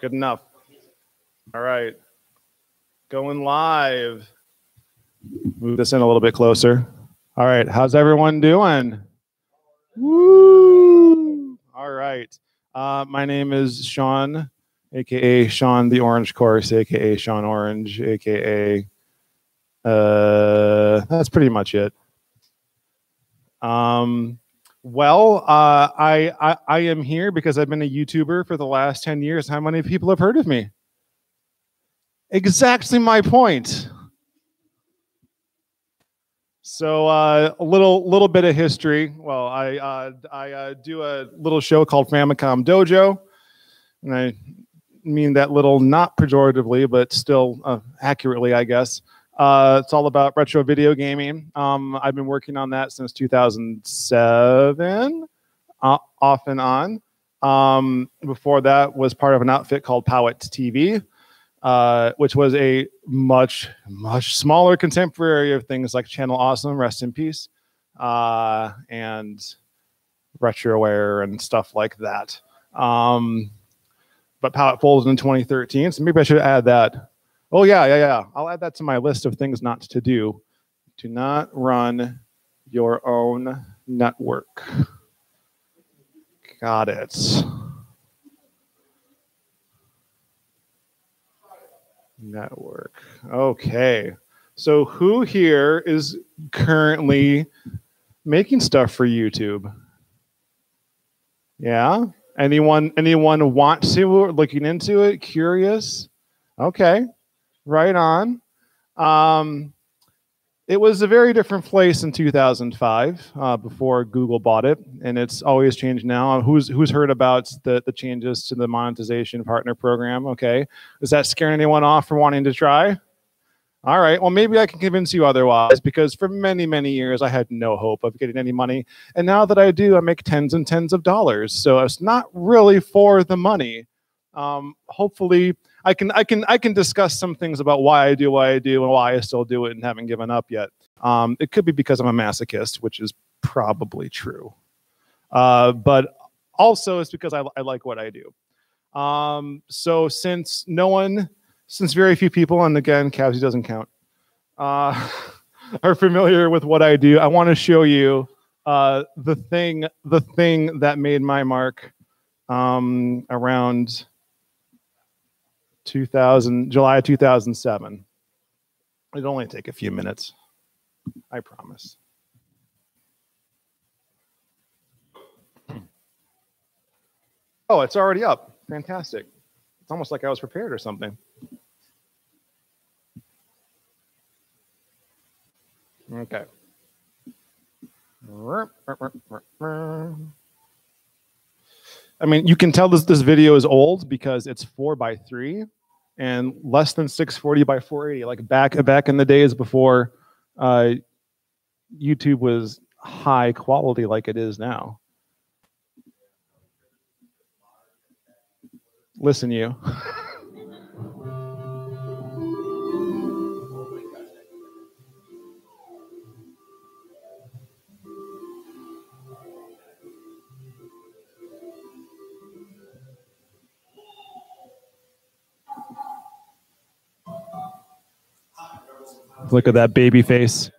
Good enough. All right. Going live. Move this in a little bit closer. All right. How's everyone doing? Woo! All right. My name is Sean, aka Sean the Orange Course, aka SeanOrange, aka that's pretty much it. Well, I am here because I've been a YouTuber for the last 10 years. How many people have heard of me? Exactly my point. So a little bit of history. Well, I do a little show called Famicom Dojo, and I mean that little not pejoratively, but still accurately, I guess. It's all about retro video gaming. I've been working on that since 2007, off and on. Before that was part of an outfit called Powit TV, which was a much smaller contemporary of things like Channel Awesome, rest in peace, and RetroWare and stuff like that. But Powit folded in 2013, so maybe I should add that. Oh, yeah. I'll add that to my list of things not to do. Do not run your own network. Got it. Network. Okay. So who here is currently making stuff for YouTube? Yeah? Anyone want to, looking into it, curious? Okay. Right on. It was a very different place in 2005 before Google bought it, and it's always changed now. Who's heard about the changes to the monetization partner program? Okay, is that scaring anyone off from wanting to try? All right, well, maybe I can convince you otherwise, because for many years I had no hope of getting any money, and now that I do, I make tens and tens of dollars. So it's not really for the money. Hopefully, I can discuss some things about why I do what I do and why I still do it and haven't given up yet. It could be because I'm a masochist, which is probably true. But also it's because I like what I do. So since very few people, and again, Cavsy doesn't count, are familiar with what I do, I want to show you the thing that made my mark around July 2007. It'll only take a few minutes, I promise. Oh, it's already up. Fantastic. It's almost like I was prepared or something. Okay. I mean, you can tell this video is old because it's 4:3 and less than 640 by 480. Like back in the days before YouTube was high quality like it is now. Listen, you. Look at that baby face.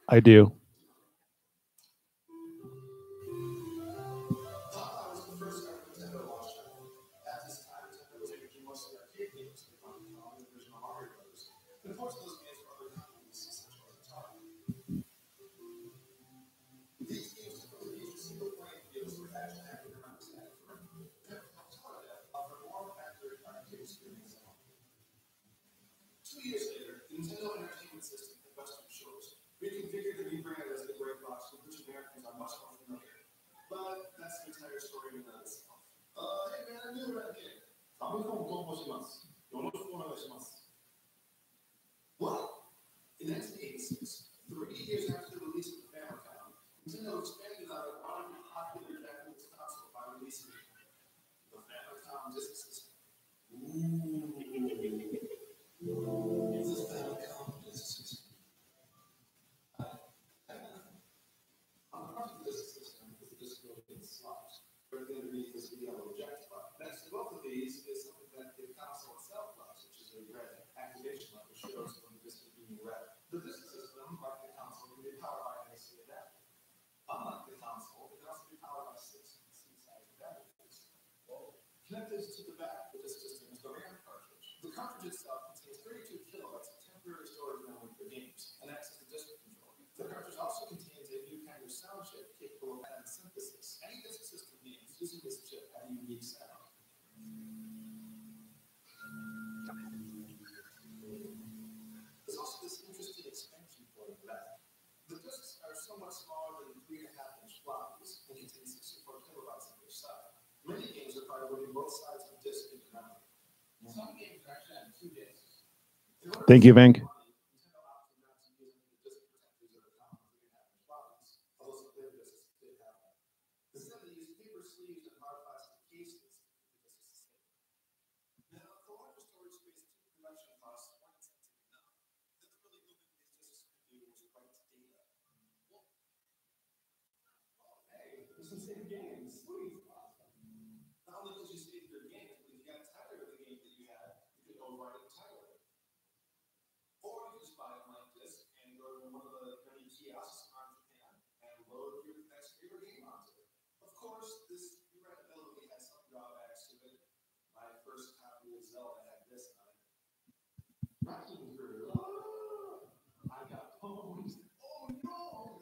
I do. Thank you, Vank.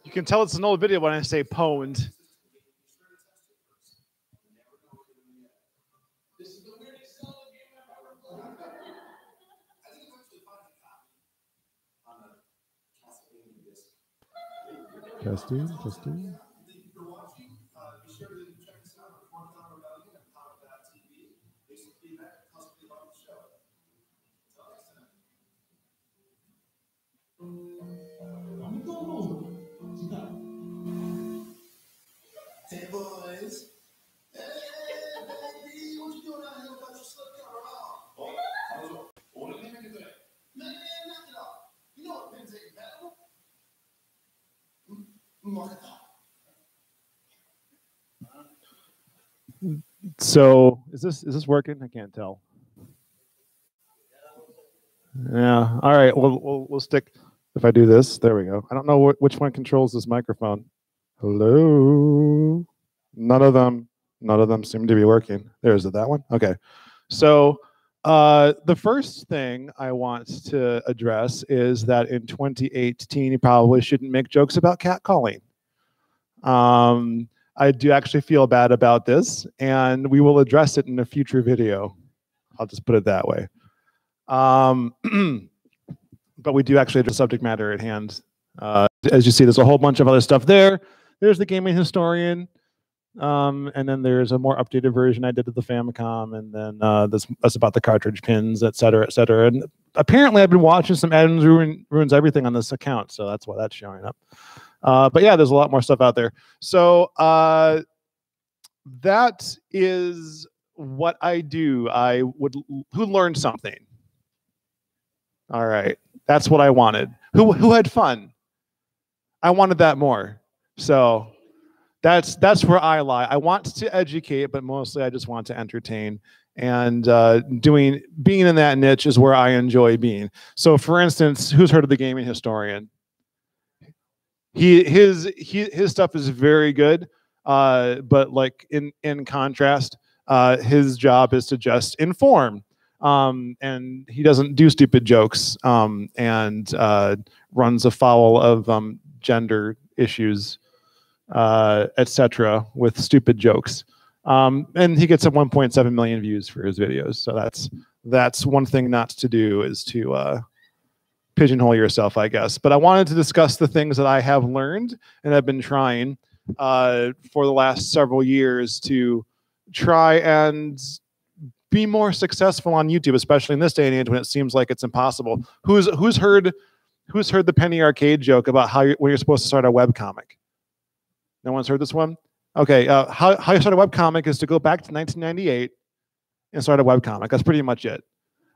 You can tell it's an old video when I say pwned. Testing. Hey boys. Hey baby, what you doing out here without your slip cover on? Oh, let me make it there. Man, knock it off. You know what pins ain't metal? Mark it off. So is this working? I can't tell. Yeah. All right. We'll stick. If I do this, there we go. I don't know which one controls this microphone. Hello. None of them seem to be working. There's that one. Okay. So the first thing I want to address is that in 2018, you probably shouldn't make jokes about catcalling. I do actually feel bad about this, and we will address it in a future video. I'll just put it that way. But we do actually address the subject matter at hand. As you see, there's a whole bunch of other stuff there. There's the gaming historian. And then there's a more updated version I did of the Famicom, and then that's about the cartridge pins, et cetera, et cetera. And apparently I've been watching some Adams Ruins Everything on this account, so that's why that's showing up. But yeah, there's a lot more stuff out there. So that is what I do. Who learned something? All right, that's what I wanted. Who had fun? I wanted that more. So that's where I lie. I want to educate, but mostly I just want to entertain. And being in that niche is where I enjoy being. So, for instance, who's heard of the gaming historian? His stuff is very good, but like in contrast, his job is to just inform. And he doesn't do stupid jokes and runs afoul of gender issues, etc., with stupid jokes. And he gets 1.7 million views for his videos. So that's one thing not to do, is to pigeonhole yourself, I guess. But I wanted to discuss the things that I have learned and have been trying for the last several years to try and be more successful on YouTube, especially in this day and age when it seems like it's impossible. Who's heard the Penny Arcade joke about when you're supposed to start a webcomic? No one's heard this one? Okay, how you start a webcomic is to go back to 1998 and start a webcomic. That's pretty much it.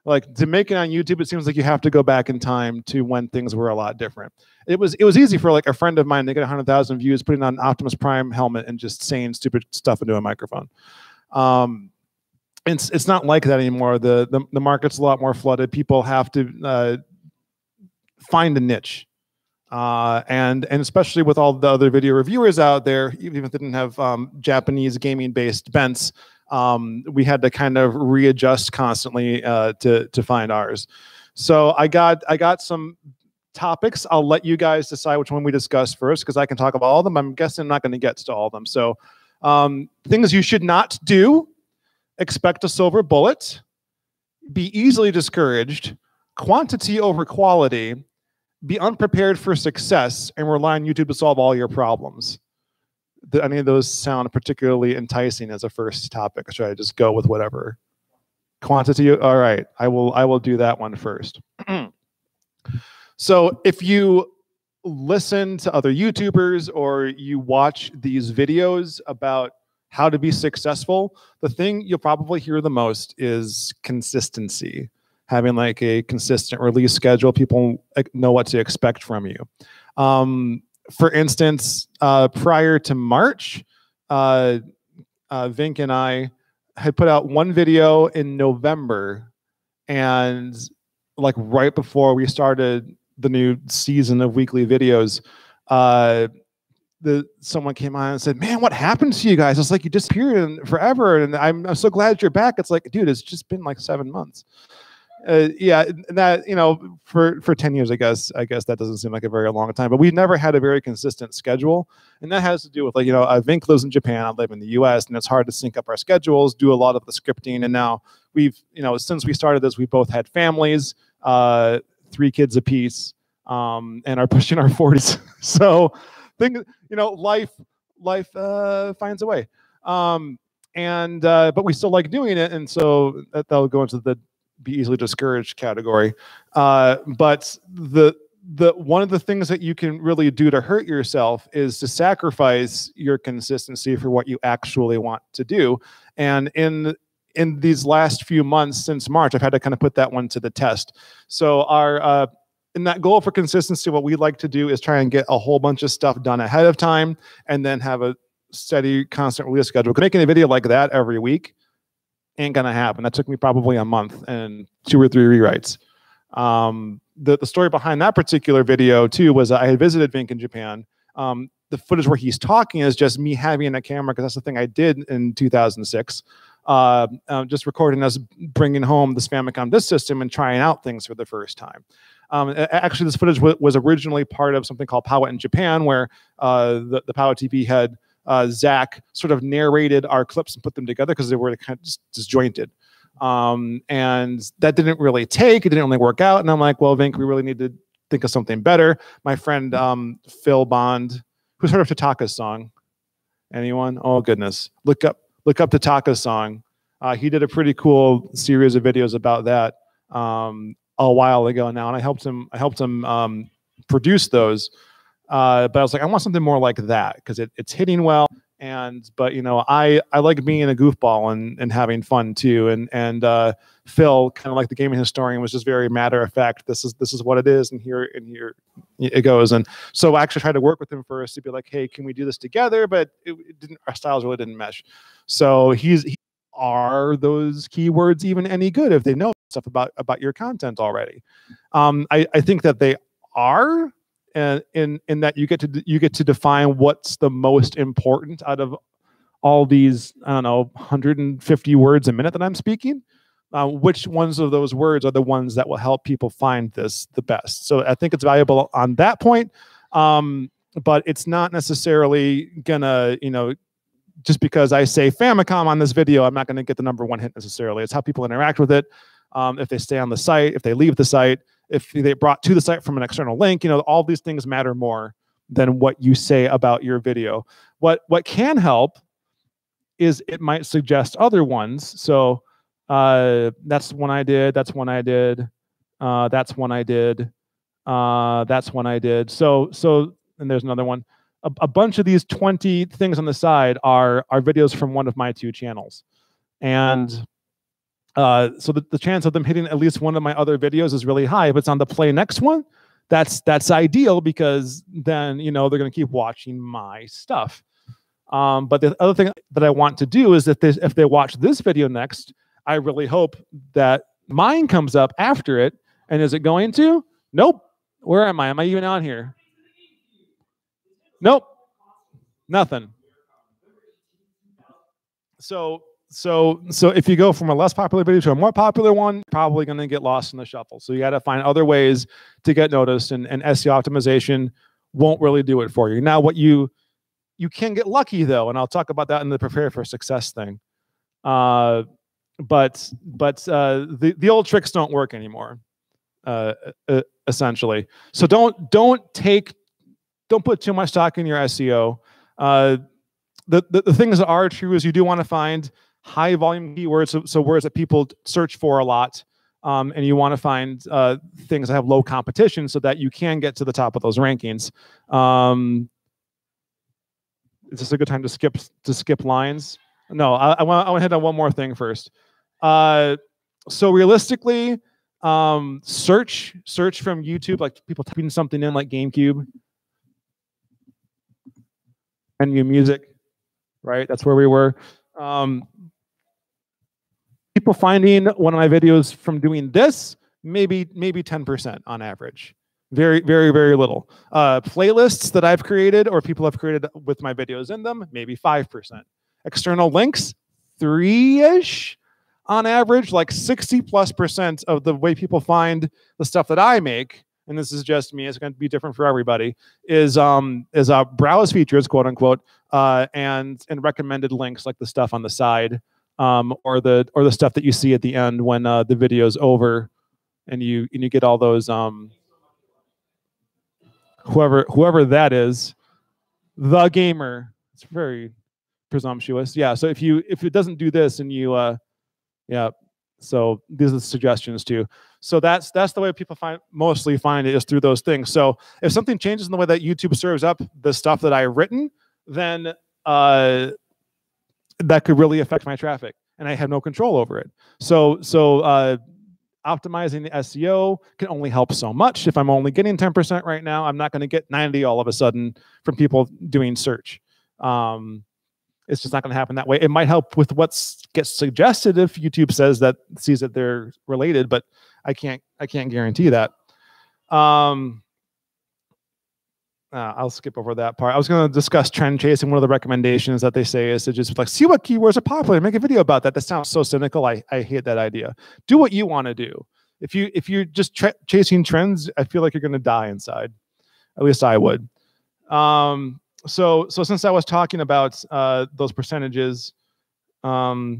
Like, to make it on YouTube, it seems like you have to go back in time to when things were a lot different. It was easy for like a friend of mine to get 100,000 views putting on an Optimus Prime helmet and just saying stupid stuff into a microphone. It's not like that anymore. The market's a lot more flooded. People have to find a niche. And especially with all the other video reviewers out there, even if they didn't have Japanese gaming-based bents, we had to kind of readjust constantly to find ours. So I got some topics. I'll let you guys decide which one we discuss first, because I can talk about all of them. I'm guessing I'm not going to get to all of them. So things you should not do: expect a silver bullet, be easily discouraged, quantity over quality, be unprepared for success, and rely on YouTube to solve all your problems. Do any of those sound particularly enticing as a first topic? Or should I just go with whatever? Quantity? All right, I will do that one first. So if you listen to other YouTubers or you watch these videos about how to be successful, the thing you'll probably hear the most is consistency. Having like a consistent release schedule, people know what to expect from you. For instance, prior to March, Vink and I had put out one video in November, and like right before we started the new season of weekly videos, someone came on and said, "Man, what happened to you guys? It's like you disappeared forever, and I'm so glad you're back." It's like, dude, it's just been like 7 months. Yeah, that, you know, for 10 years, I guess that doesn't seem like a very long time, but we've never had a very consistent schedule, and that has to do with, like, you know, Vink lives in Japan, I live in the US, and it's hard to sync up our schedules, do a lot of the scripting, and now we've, you know, since we started this, we both had families, 3 kids apiece, and are pushing our 40s. So things, you know, life finds a way, but we still like doing it, and so that'll go into the be easily discouraged category. But the one of the things that you can really do to hurt yourself is to sacrifice your consistency for what you actually want to do. And in these last few months since March, I've had to kind of put that one to the test. So our in that goal for consistency, what we like to do is try and get a whole bunch of stuff done ahead of time, and then have a steady, constant release schedule. Making a video like that every week ain't gonna happen. That took me probably a month and 2 or 3 rewrites. The story behind that particular video too was I had visited Vink in Japan. The footage where he's talking is just me having a camera, because that's the thing I did in 2006. Just recording us bringing home the Famicom disk system and trying out things for the first time. Actually, this footage was originally part of something called Powa in Japan, where the Powa TV had Zach sort of narrated our clips and put them together because they were kind of disjointed. And that didn't really take, it didn't really work out. And I'm like, well, Vink, we really need to think of something better. My friend Phil Bond, who's heard of Tataka's song? Anyone? Oh goodness, look up Tataka's song. He did a pretty cool series of videos about that a while ago now, and I helped him produce those. But I was like, I want something more like that because it's hitting well. But you know, I like being a goofball and having fun too. And Phil, kind of like the gaming historian, was just very matter of fact. This is what it is, and here it goes. And so I actually tried to work with him first to be like, hey, can we do this together? But it didn't. Our styles really didn't mesh. So are those keywords even any good if they know stuff about your content already? I think that they are. In that you get to define what's the most important out of all these, I don't know, 150 words a minute that I'm speaking. Which ones of those words are the ones that will help people find this the best? So I think it's valuable on that point, but it's not necessarily gonna, you know, just because I say Famicom on this video, I'm not gonna get the #1 hit necessarily. It's how people interact with it. If they stay on the site, if they leave the site, if they brought to the site from an external link, you know, all these things matter more than what you say about your video. What can help is it might suggest other ones. So that's one I did. That's one I did. That's one I did. That's one I did. So and there's another one. A bunch of these 20 things on the side are videos from one of my 2 channels, and so the chance of them hitting at least one of my other videos is really high. If it's on the play next one, that's ideal, because then, you know, they're going to keep watching my stuff. But the other thing that I want to do is if they watch this video next, I really hope that mine comes up after it. And is it going to? Nope. Where am I? Am I even on here? Nope. Nothing. So if you go from a less popular video to a more popular one, probably going to get lost in the shuffle. So you got to find other ways to get noticed, and SEO optimization won't really do it for you. Now, what you can get lucky though, and I'll talk about that in the prepare for success thing. But the old tricks don't work anymore, essentially. So don't put too much stock in your SEO. The things that are true is you do want to find high volume keywords, so words that people search for a lot, and you want to find things that have low competition so that you can get to the top of those rankings. Is this a good time to skip lines? No, I want to hit on one more thing first. So realistically, search from YouTube, like people typing something in like GameCube and new music, right? That's where we were. People finding one of my videos from doing this, maybe 10% on average. Very, very, very little. Playlists that I've created or people have created with my videos in them, maybe 5%. External links, 3-ish on average. Like 60+% of the way people find the stuff that I make, and this is just me, it's going to be different for everybody, is browse features, quote unquote, and recommended links like the stuff on the side, or the stuff that you see at the end when the video's over, and you get all those whoever that is, the gamer. It's very presumptuous. Yeah. So if it doesn't do this, and you yeah. So these are the suggestions too. So that's the way people mostly find it, is through those things. So if something changes in the way that YouTube serves up the stuff that I've written, then that could really affect my traffic, and I have no control over it. So optimizing the SEO can only help so much. If I'm only getting 10% right now, I'm not going to get 90 all of a sudden from people doing search. It's just not going to happen that way. It might help with what gets suggested if YouTube sees that they're related, but I can't guarantee that. I'll skip over that part. I was going to discuss trend chasing. One of the recommendations that they say is to just like, see what keywords are popular, make a video about that. That sounds so cynical. I hate that idea. Do what you want to do. If you're just chasing trends, I feel like you're going to die inside. At least I would. So since I was talking about those percentages, I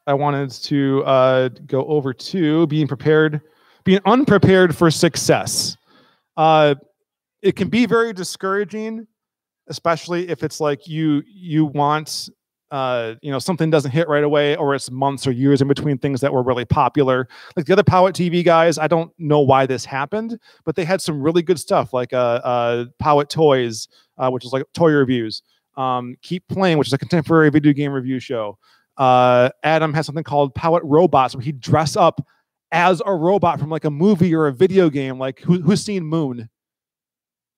wanted to go over to being unprepared for success. It can be very discouraging, especially if it's like you want, something doesn't hit right away, or it's months or years in between things that were really popular. Like the other Powit TV guys, I don't know why this happened, but they had some really good stuff, like Powit Toys, which is like toy reviews. Keep Playing, which is a contemporary video game review show. Adam has something called Powit Robots, where he'd dress up as a robot from like a movie or a video game. Like who's seen Moon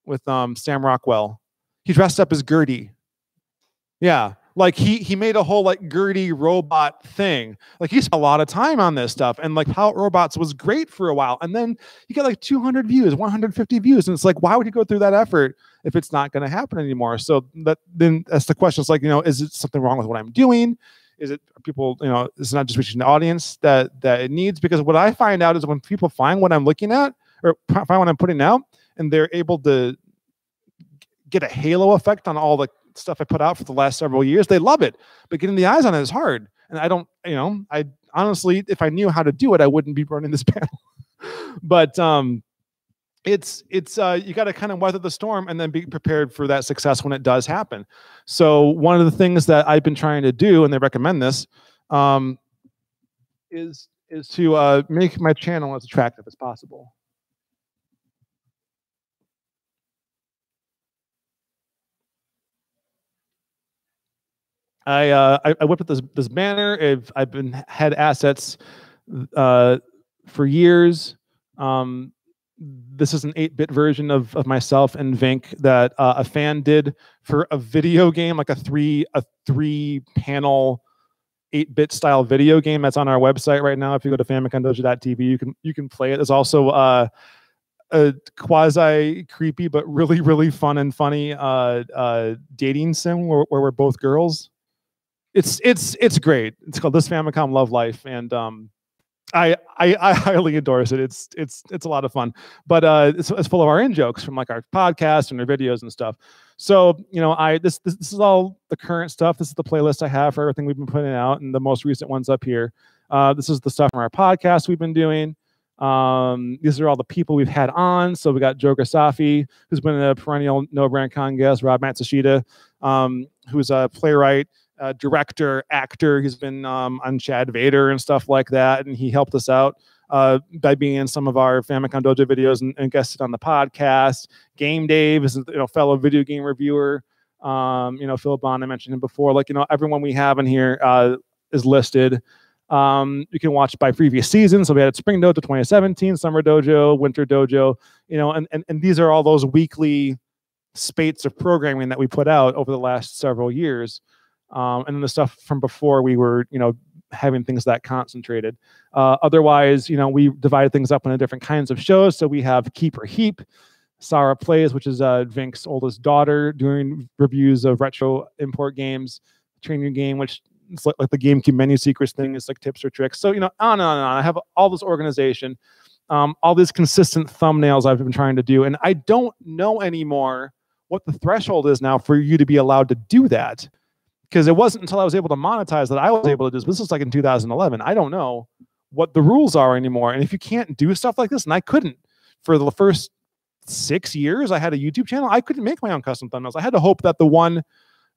with Sam Rockwell? He dressed up as Gertie. Yeah. Like he made a whole like Gertie robot thing. Like he spent a lot of time on this stuff, and like Powit Robots was great for a while, and then you get like 200 views, 150 views, and it's like, why would you go through that effort if it's not going to happen anymore? So then that's the question. It's like, is it something wrong with what I'm doing? Is it people? It's not just reaching the audience that it needs? Because what I find out is when people find what I'm looking at or find what I'm putting out, and they're able to get a halo effect on all the stuff I put out for the last several years, they love it. But getting the eyes on it is hard. And I don't, I honestly, if I knew how to do it, I wouldn't be running this panel. But it's you got to kind of weather the storm and then be prepared for that success when it does happen. So one of the things that I've been trying to do, and they recommend this, is to make my channel as attractive as possible. I whipped up this banner. I've had assets for years. This is an 8-bit version of myself and Vink that a fan did for a video game, like a three panel 8-bit style video game that's on our website right now. If you go to famicondojo.tv, you can play it. There's also a quasi creepy but really fun and funny dating sim where we're both girls. It's great. It's called This Famicom Love Life, and I highly endorse it. It's a lot of fun, but it's full of our in-jokes from like our podcast and our videos and stuff. So this is all the current stuff. This is the playlist I have for everything we've been putting out, and the most recent one's up here. This is the stuff from our podcast we've been doing. These are all the people we've had on. So we got Joe Grasafi, who's been a perennial No Brand Con guest, Rob Matsushita, who's a playwright, director, actor. He's been on Chad Vader and stuff like that, and he helped us out by being in some of our Famicom Dojo videos and guested on the podcast. Game Dave is a fellow video game reviewer. Phil Bond, I mentioned him before. Like everyone we have in here is listed. You can watch by previous seasons. So we had Spring Dojo 2017, Summer Dojo, Winter Dojo. And these are all those weekly spates of programming that we put out over the last several years. And then the stuff from before we were, having things that concentrated. Otherwise, we divided things up into different kinds of shows. So we have Keep or Heap, Sarah Plays, which is Vink's oldest daughter, doing reviews of retro import games, Training Game, which it's like the GameCube menu secrets thing. It's like tips or tricks. So, on and on and on. I have all this organization, all these consistent thumbnails I've been trying to do. And I don't know anymore what the threshold is now for you to be allowed to do that. Because it wasn't until I was able to monetize that I was able to do this. This was like in 2011. I don't know what the rules are anymore. And if you can't do stuff like this, and I couldn't for the first 6 years I had a YouTube channel, I couldn't make my own custom thumbnails. I had to hope that the one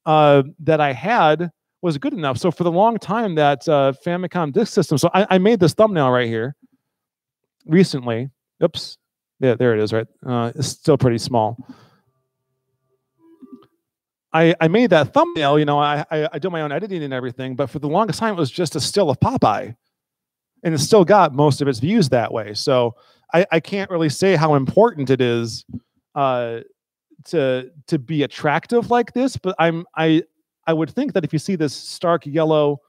that I had was good enough. So for the long time, that Famicom disk system. So I made this thumbnail right here recently. Oops. Yeah, there it is, right? It's still pretty small. I made that thumbnail, I do my own editing and everything, but for the longest time, it was just a still of Popeye. And it still got most of its views that way. So I can't really say how important it is to be attractive like this, but I would think that if you see this stark yellow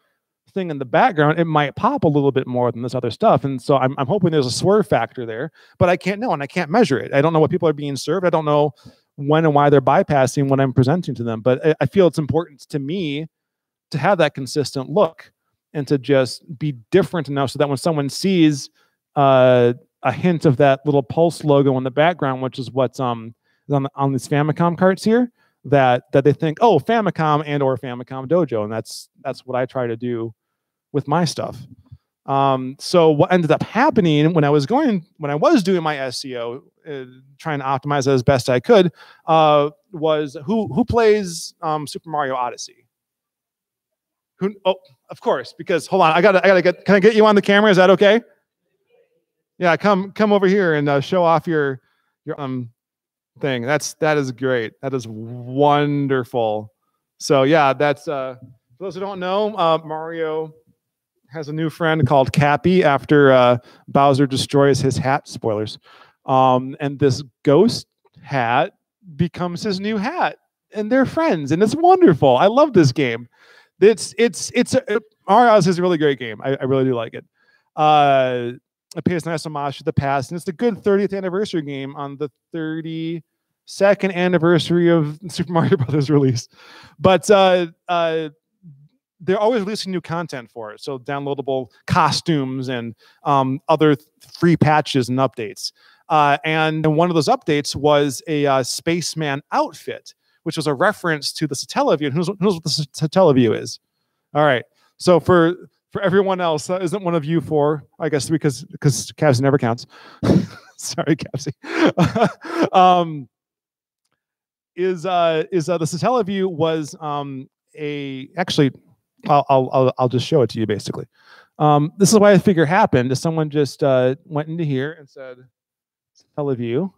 thing in the background, it might pop a little bit more than this other stuff. And so I'm hoping there's a swerve factor there, but I can't know, and I can't measure it. I don't know what people are being served. I don't know when and why they're bypassing what I'm presenting to them. But I feel it's important to me to have that consistent look and to just be different enough so that when someone sees a hint of that little Pulse logo in the background, which is what's on these Famicom carts here, that they think, oh, Famicom and or Famicom Dojo, and that's what I try to do with my stuff. So what ended up happening when I was doing my SEO, trying to optimize it as best I could, was who plays Super Mario Odyssey? Who? Oh, of course, because hold on, I gotta get. Can I get you on the camera? Is that okay? Yeah, come over here and show off your thing. That is great. That is wonderful. So yeah, that's for those who don't know, Mario has a new friend called Cappy after Bowser destroys his hat. Spoilers. And this ghost hat becomes his new hat, and they're friends, and it's wonderful. I love this game. Mario Odyssey is a really great game. I really do like it. It pays nice homage to the past, and it's a good 30th anniversary game on the 32nd anniversary of Super Mario Brothers release. But they're always releasing new content for it, so downloadable costumes and other free patches and updates. And one of those updates was a spaceman outfit, which was a reference to the Satellaview. And who knows what the Satellaview is? All right. So for everyone else, isn't one of you four? I guess because Cavsy never counts. Sorry, Cavsy. The Satellaview was actually. I'll just show it to you basically. This is why I figure happened. Is someone just went into here and said Satellaview.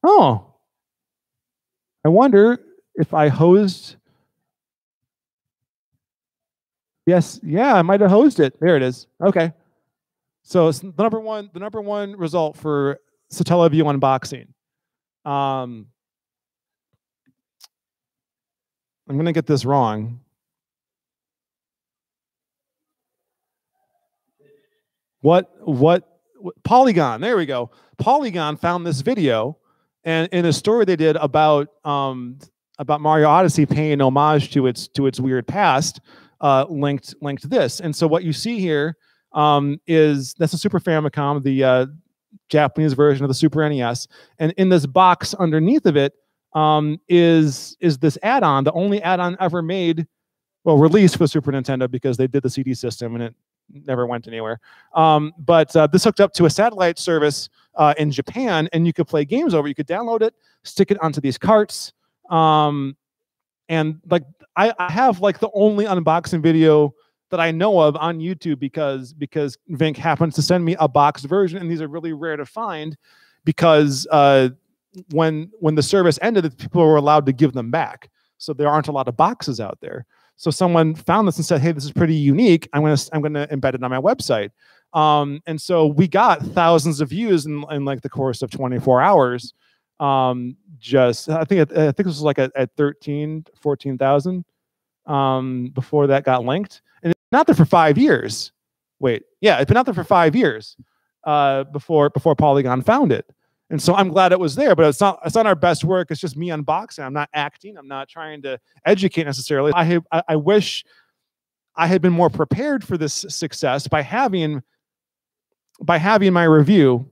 Oh, I wonder if I hosed. Yes, yeah, I might have hosed it. There it is. Okay, so it's the number one result for Satellaview unboxing. I'm going to get this wrong. What Polygon, there we go. Polygon found this video, and in a story they did about Mario Odyssey paying homage to its weird past, linked this. And so what you see here is that's a Super Famicom, the Japanese version of the Super NES, and in this box underneath of it is this add-on, the only add-on ever made, well, released for Super Nintendo, because they did the CD system and it never went anywhere. But this hooked up to a satellite service in Japan, and you could play games over. You could download it, stick it onto these carts, and like I have like the only unboxing video that I know of on YouTube because Vink happens to send me a boxed version, and these are really rare to find because when the service ended, people were allowed to give them back. So there aren't a lot of boxes out there. So someone found this and said, "Hey, this is pretty unique. I'm gonna embed it on my website." And so we got thousands of views in like the course of 24 hours. Just I think this was like at 14,000 before that got linked, and it's been out there for 5 years. Wait, yeah, it's been out there for 5 years before Polygon found it. And so I'm glad it was there, but it's not our best work. It's just me unboxing. I'm not acting. I'm not trying to educate necessarily. I wish I had been more prepared for this success by having my review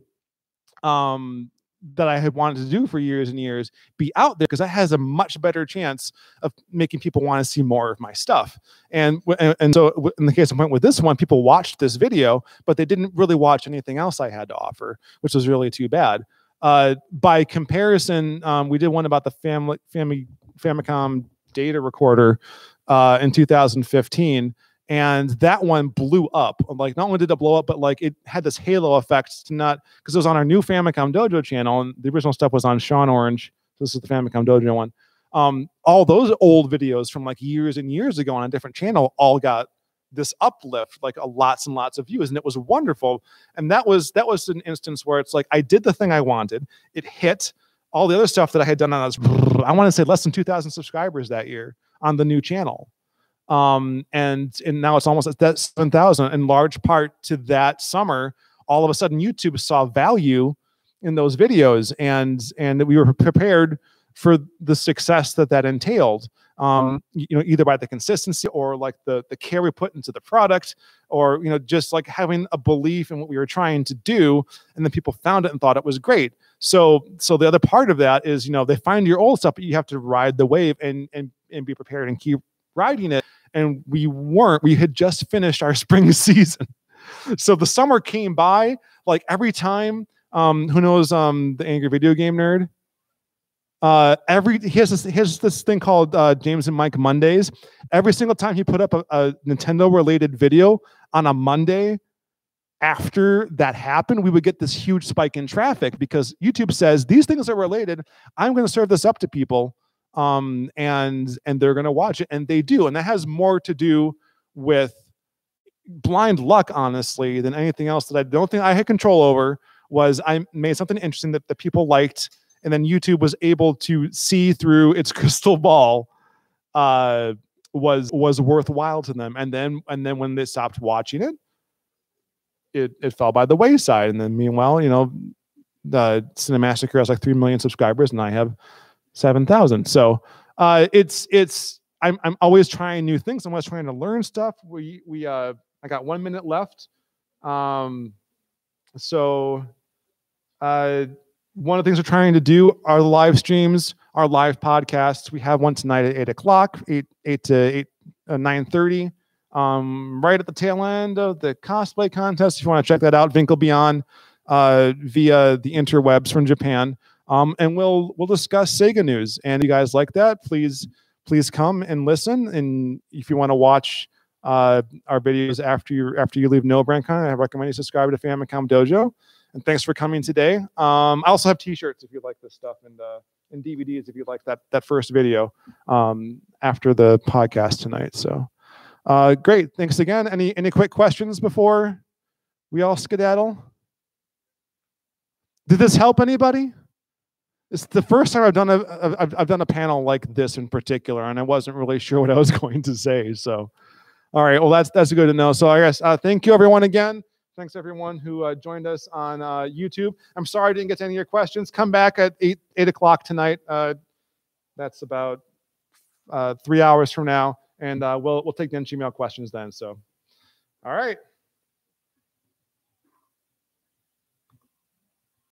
that I had wanted to do for years and years be out there, because that has a much better chance of making people want to see more of my stuff. And so in the case of point with this one, people watched this video, but they didn't really watch anything else I had to offer, which was really too bad. By comparison, we did one about the Famicom data recorder in 2015, and that one blew up. Like, not only did it blow up, but like it had this halo effect to not, because it was on our new Famicom Dojo channel, and the original stuff was on SeanOrange. This is the Famicom Dojo one. All those old videos from like years and years ago on a different channel all got this uplift, like lots and lots of views, and it was wonderful. And that was an instance where it's like I did the thing I wanted, it hit, all the other stuff that I had done on, I want to say less than 2,000 subscribers that year on the new channel. And now it's almost at that 7,000, in large part to that summer. All of a sudden, YouTube saw value in those videos, and we were prepared for the success that entailed. Either by the consistency or like the care we put into the product, or just like having a belief in what we were trying to do, and then people found it and thought it was great. So the other part of that is, they find your old stuff, but you have to ride the wave and be prepared and keep riding it. And we weren't. We had just finished our spring season, so the summer came by like every time. Who knows the Angry Video Game Nerd? He has this thing called James and Mike Mondays. Every single time he put up a Nintendo related video on a Monday, after that happened, we would get this huge spike in traffic, because YouTube says these things are related. I'm going to serve this up to people, and they're going to watch it, and they do. And that has more to do with blind luck, honestly, than anything else that I don't think I had control over. Was I made something interesting that the people liked, and then YouTube was able to see through its crystal ball, was worthwhile to them. And then when they stopped watching it fell by the wayside. And then meanwhile, the Cinemassacre has like 3 million subscribers, and I have 7,000. So I'm always trying new things. I'm always trying to learn stuff. I got 1 minute left. One of the things we're trying to do are live streams, our live podcasts. We have one tonight at 8 o'clock, 8 to 9:30, right at the tail end of the cosplay contest. If you want to check that out, Vink will be on via the interwebs from Japan. And we'll discuss Sega news. And if you guys like that, please come and listen. And if you want to watch our videos after you leave No BrandCon, I recommend you subscribe to Famicom Dojo. And thanks for coming today. I also have T-shirts if you like this stuff, and DVDs if you like that first video after the podcast tonight. So great. Thanks again. Any quick questions before we all skedaddle? Did this help anybody? It's the first time I've done a panel like this in particular, and I wasn't really sure what I was going to say. So, all right. Well, that's good to know. So I guess thank you everyone again. Thanks everyone who joined us on YouTube. I'm sorry I didn't get to any of your questions. Come back at 8 o'clock tonight. That's about 3 hours from now, and we'll take the Gmail questions then. So, all right.